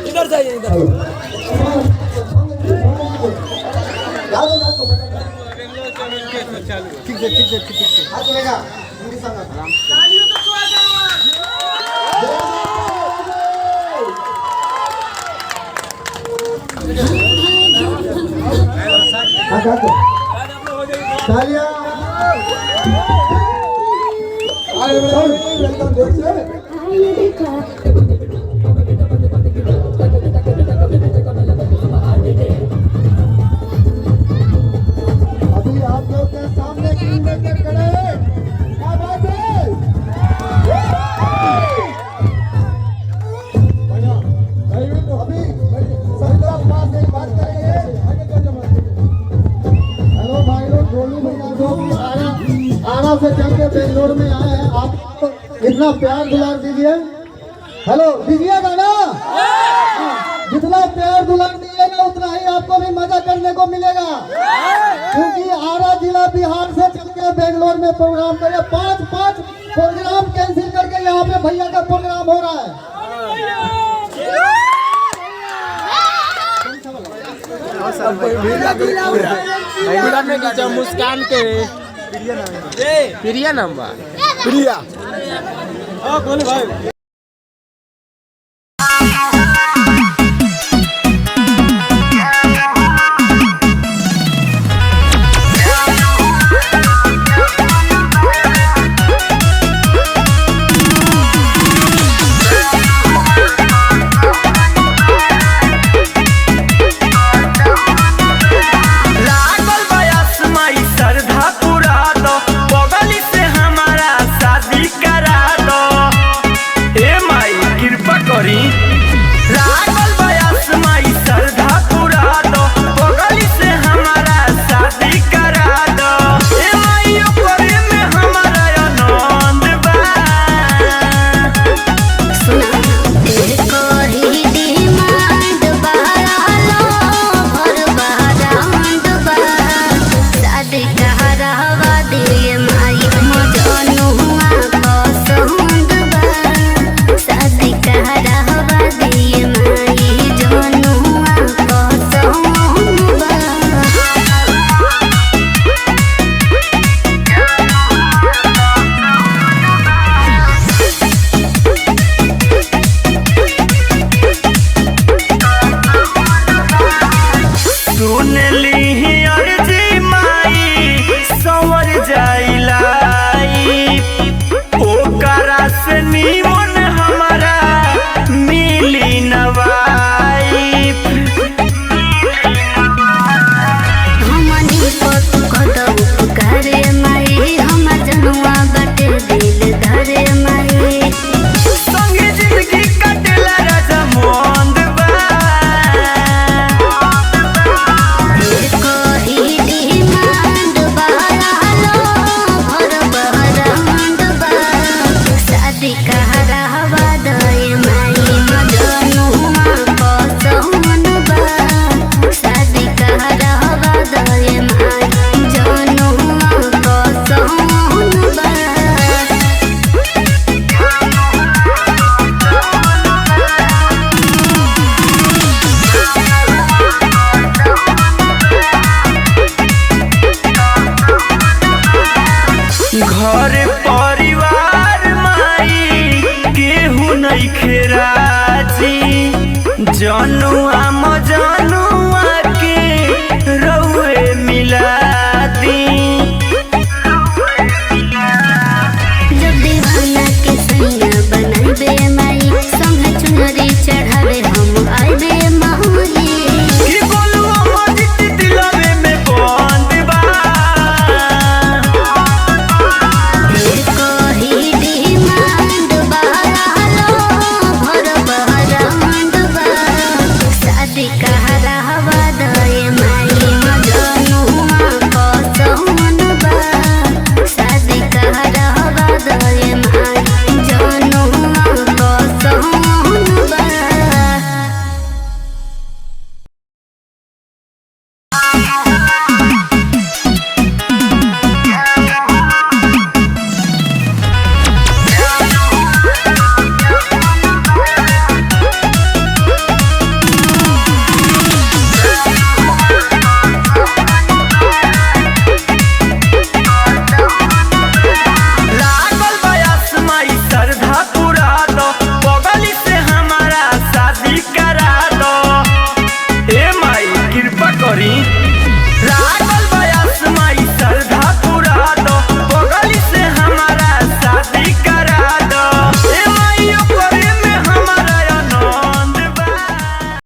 इधर जाइए इधर। ठीक है ठीक है ठीक है। हाँ चलेगा हिंदी संग। तालियों का स्वागत। तालियां। आइए वेलकम देखिए। अभी आप लोग के सामने टीम लेकर खड़े हैं। क्या बात है? बढ़िया। अभी सभी लोग पास एक बात करेंगे। हेलो भाई लोग, गोलू भैया जो भी आरा से चल के बेंगलोर में आए हैं, आप इतना प्यार दुलार दीजिए। हेलो दीजिएगा ना? जितना प्यार दुलार दीजिएगा उतना ही आपको भी मजा करने को मिलेगा, क्योंकि आरा जिला बिहार से चल के बेंगलोर में प्रोग्राम करे। 5 प्रोग्राम कैंसिल करके यहाँ पे भैया का प्रोग्राम हो रहा है। मुस्कान के प्रिया नंबर प्रिया। हाँ बोले भाई। घर परिवार माई केहू नहीं खेराजी जनुआ